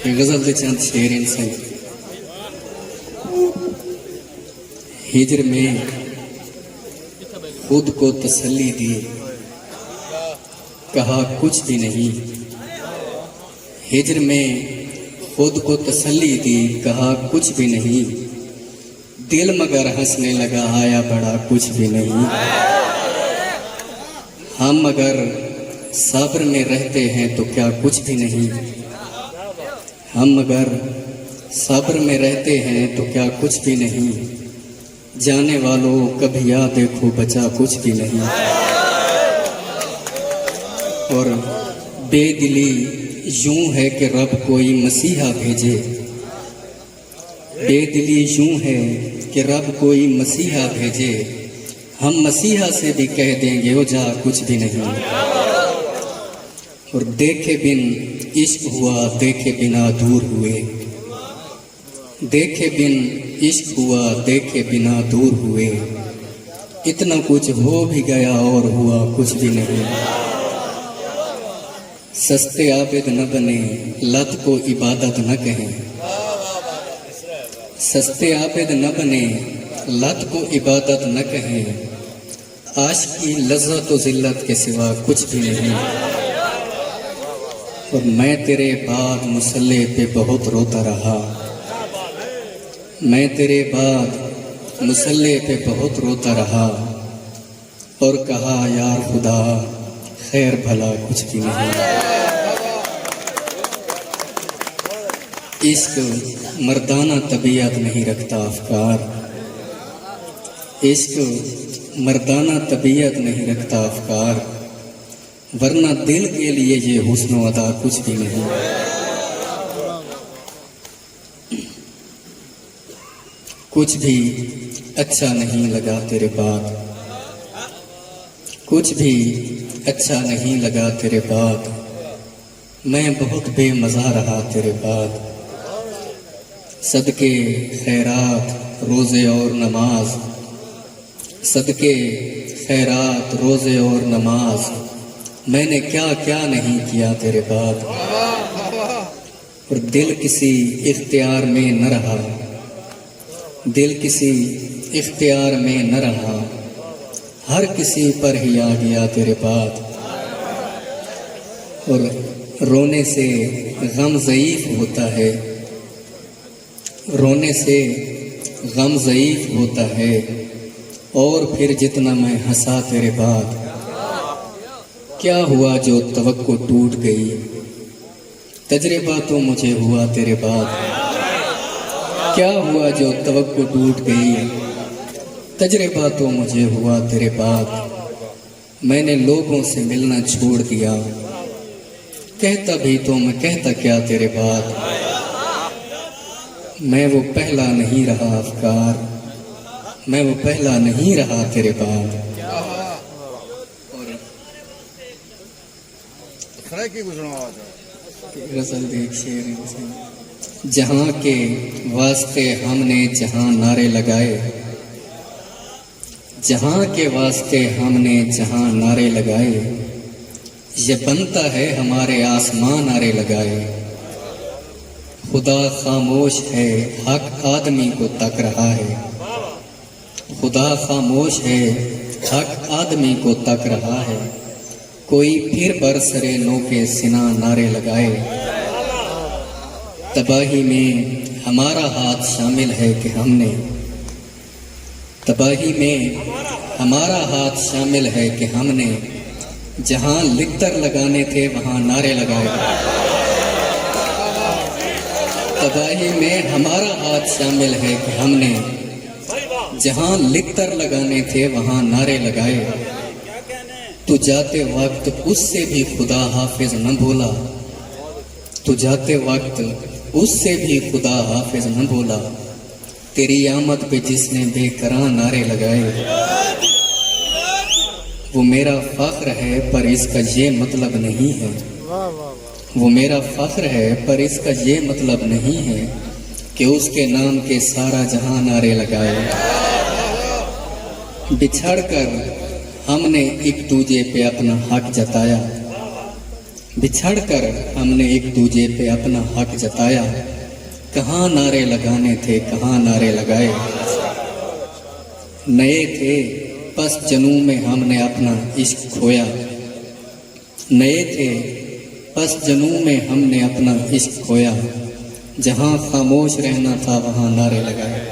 गजल दे चंद शेर इंसान हिजर में खुद को तसल्ली दी, कहा कुछ भी नहीं। हिजर में खुद को तसल्ली दी, कहा कुछ भी नहीं। दिल मगर हंसने लगा, आया बड़ा कुछ भी नहीं। हम अगर सब्र में रहते हैं तो क्या कुछ भी नहीं। हम अगर सब्र में रहते हैं तो क्या कुछ भी नहीं। जाने वालों कभी या देखो बचा कुछ भी नहीं। और बेदिली यूं है कि रब कोई मसीहा भेजे। बेदिली यूं है कि रब कोई मसीहा भेजे। हम मसीहा से भी कह देंगे ओ जा कुछ भी नहीं। और देखे बिन इश्क हुआ, देखे बिना दूर हुए। देखे बिन इश्क हुआ, देखे बिना दूर हुए। इतना कुछ हो भी गया और हुआ कुछ भी नहीं। सस्ते आबिद न बने, लत को इबादत न कहें। सस्ते आबिद न बने, लत को इबादत न कहें। आशिकी लज़्ज़त व ज़िल्लत के सिवा कुछ भी नहीं। और मैं तेरे बाद मुसल्ले पे बहुत रोता रहा। मैं तेरे बाद मुसल्ले पे बहुत रोता रहा। और कहा यार खुदा खैर भला कुछ भी नहीं। इश्क मर्दाना तबीयत नहीं रखता अफकार। इश्क मर्दाना तबीयत नहीं रखता अफकार। वरना दिल के लिए ये हुस्न अदा कुछ भी नहीं। कुछ भी अच्छा नहीं लगा तेरे बाद। कुछ भी अच्छा नहीं लगा तेरे बाद। मैं बहुत बेमज़ा रहा तेरे बाद। सदके खैरात रोज़े और नमाज। सदके खैरात रोज़े और नमाज। मैंने क्या क्या नहीं किया तेरे बाद। और दिल किसी इख्तियार में न रहा। दिल किसी इख्तियार में न रहा। हर किसी पर ही आ गया तेरे बाद। और रोने से गम ज़ईफ़ होता है। रोने से गम ज़ईफ़ होता है। और फिर जितना मैं हंसा तेरे बाद। क्या हुआ जो तवक्को टूट गई। तजर्बा तो मुझे हुआ तेरे बाद। क्या हुआ जो तवक्को टूट गई। तजर्बा तो मुझे हुआ तेरे बाद। मैंने लोगों से मिलना छोड़ दिया। कहता भी तो मैं कहता क्या तेरे बाद। मैं वो पहला नहीं रहा अफकार। मैं वो पहला नहीं रहा तेरे बाद। जहाँ के वास्ते हमने जहाँ नारे लगाए। जहाँ के वास्ते हमने जहाँ नारे लगाए। ये बनता है हमारे आसमां नारे लगाए। खुदा खामोश है, हक आदमी को तक रहा है। खुदा खामोश है, हक आदमी को तक रहा है। कोई फिर बरसरे नो के सिना नारे लगाए। तबाही में हमारा हाथ शामिल है कि हमने। तबाही में हमारा हाथ शामिल है कि हमने जहां लित्तर लगाने थे वहां नारे लगाए। तबाही में हमारा हाथ शामिल है कि हमने जहां लित्तर लगाने थे वहां नारे लगाए। तू जाते वक्त उससे भी खुदा हाफिज न बोला। तू जाते वक्त उससे भी खुदा हाफिज न बोला। तेरी आमद पे जिसने बेकरां नारे लगाए। वो मेरा फख्र है पर इसका ये मतलब नहीं है। वो मेरा फख्र है पर इसका ये मतलब नहीं है कि उसके नाम के सारा जहां नारे लगाए। बिछड़ कर हमने एक दूजे पे अपना हक जताया। बिछड़ कर हमने एक दूजे पे अपना हक जताया, कहाँ नारे लगाने थे कहाँ नारे लगाए। नए थे बस जनू में हमने अपना इश्क खोया, नए थे बस जनू में हमने अपना इश्क खोया, जहाँ खामोश रहना था वहाँ नारे लगाए।